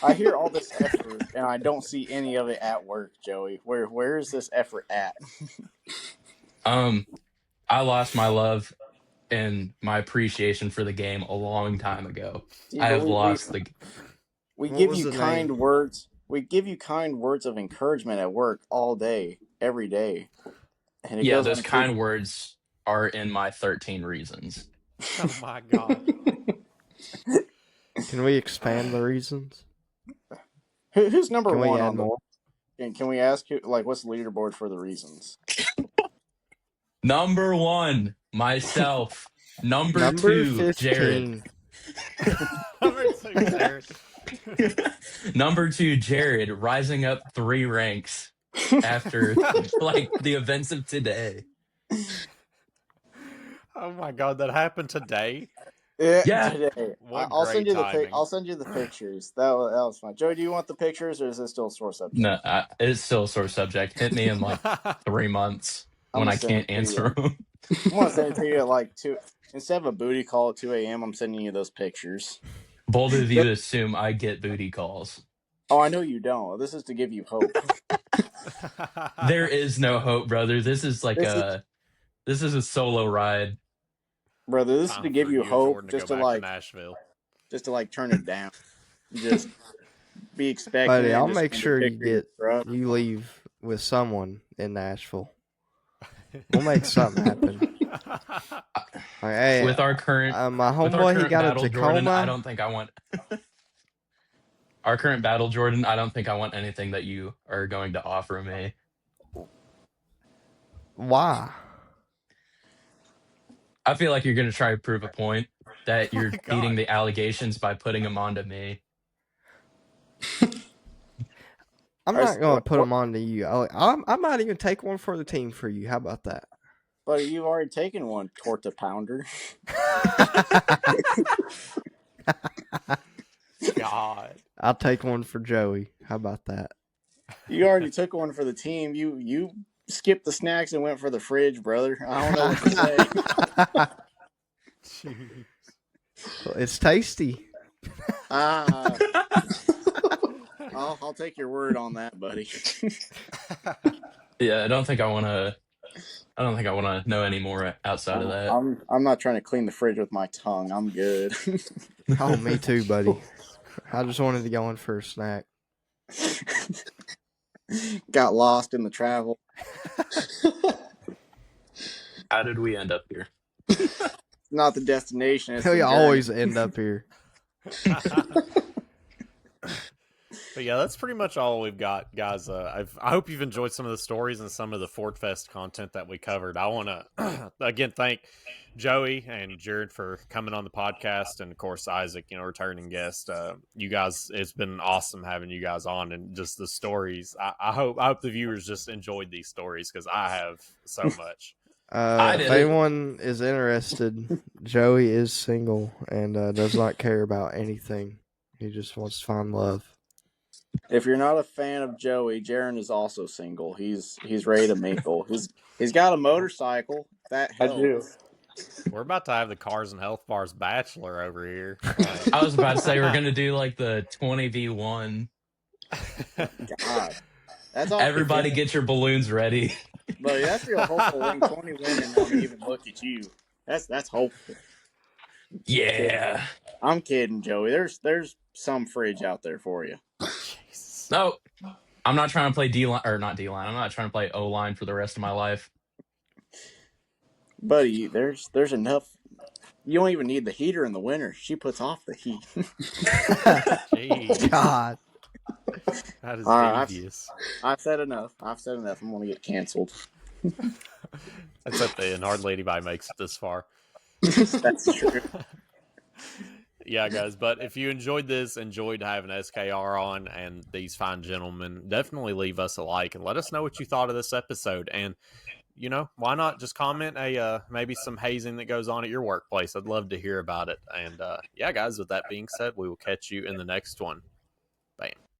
I hear all this effort, and I don't see any of it at work, Joey. Where is this effort at? I lost my love and my appreciation for the game a long time ago. See, I but have lost the. we What give was you the kind name? words. We give you kind words of encouragement at work all day, every day, and it Yeah, goes those on. kind words are in my 13 reasons. Oh my god. Can we expand the reasons? Who's number Can we one add on the? more? Can we ask who? Like, what's the leaderboard for the reasons? Number 1, myself. Number Number 2, Jared. 15. Number 2, Jared. Number 2, Jared, rising up 3 ranks after like the events of today. Oh my god, that happened today. Yeah. Today. What I'll send you timing. I'll send you the pictures. That was fun. Joey, do you want the pictures, or is this still a sore subject? No, it's still a sore subject. Hit me in like 3 months when I can't answer them. I'm gonna send it to you at like 2. Instead of a booty call at 2 a.m., I'm sending you those pictures. Bold of you assume I get booty calls. Oh, I know you don't. This is to give you hope. There is no hope, brother. This is like this is a solo ride. Brother, this is to give you hope, just to like Nashville. Just to like turn it down. Just be expecting. Buddy, it, I'll just make send a sure you picture of your truck. you leave with someone in Nashville. We'll make something happen. Like, hey, With our current my with our homeboy, he current got a battle, Tacoma. Jordan, I don't think I want our current battle, Jordan. I don't think I want anything that you are going to offer me. Why? I feel like you're going to try to prove a point that you're God. beating the allegations by putting them onto me. I'm not going to put them on to you. I might even take one for the team for you. How about that? But you've already taken one, Torta Pounder. God. I'll take one for Joey. How about that? You already took one for the team. You skipped the snacks and went for the fridge, brother. I don't know what to say. It's tasty. I'll take your word on that, buddy. Yeah, I don't think I want to know any more outside of that. I'm not trying to clean the fridge with my tongue. I'm good. Oh, me too, buddy. I just wanted to go in for a snack. Got lost in the travel. How did we end up here? Not the destination. It's We the always journey. end up here. But yeah, that's pretty much all we've got, guys. I hope you've enjoyed some of the stories and some of the Ford Fest content that we covered. I want to again thank Joey and Jared for coming on the podcast, and of course Isaac, returning guest. You guys, it's been awesome having you guys on, and just the stories. I hope the viewers just enjoyed these stories, because I have so much. If anyone is interested, Joey is single and does not care about anything. He just wants to find love. If you're not a fan of Joey, Jaron is also single. He's ready to mingle. He's got a motorcycle. That helps. I do. We're about to have the Cars and Health Bars Bachelor over here. I was about to say we're gonna do like the 20v1. God, that's all. Everybody get your balloons ready. But that's real hopeful when 20 women won't even look at you. That's hopeful. Yeah. I'm kidding, Joey. There's some fridge out there for you. No, I'm not trying to play D-line, or not D-line. I'm not trying to play O-line for the rest of my life. Buddy, there's enough. You don't even need the heater in the winter. She puts off the heat. Jeez. God. That is All right, devious. I've said enough. I'm going to get canceled. That's at the end. Hardly anybody makes it this far. That's true. Yeah, guys. But if you enjoyed this, enjoyed having SKR on and these fine gentlemen, definitely leave us a like and let us know what you thought of this episode. And why not just comment maybe some hazing that goes on at your workplace? I'd love to hear about it. And yeah, guys. With that being said, we will catch you in the next one.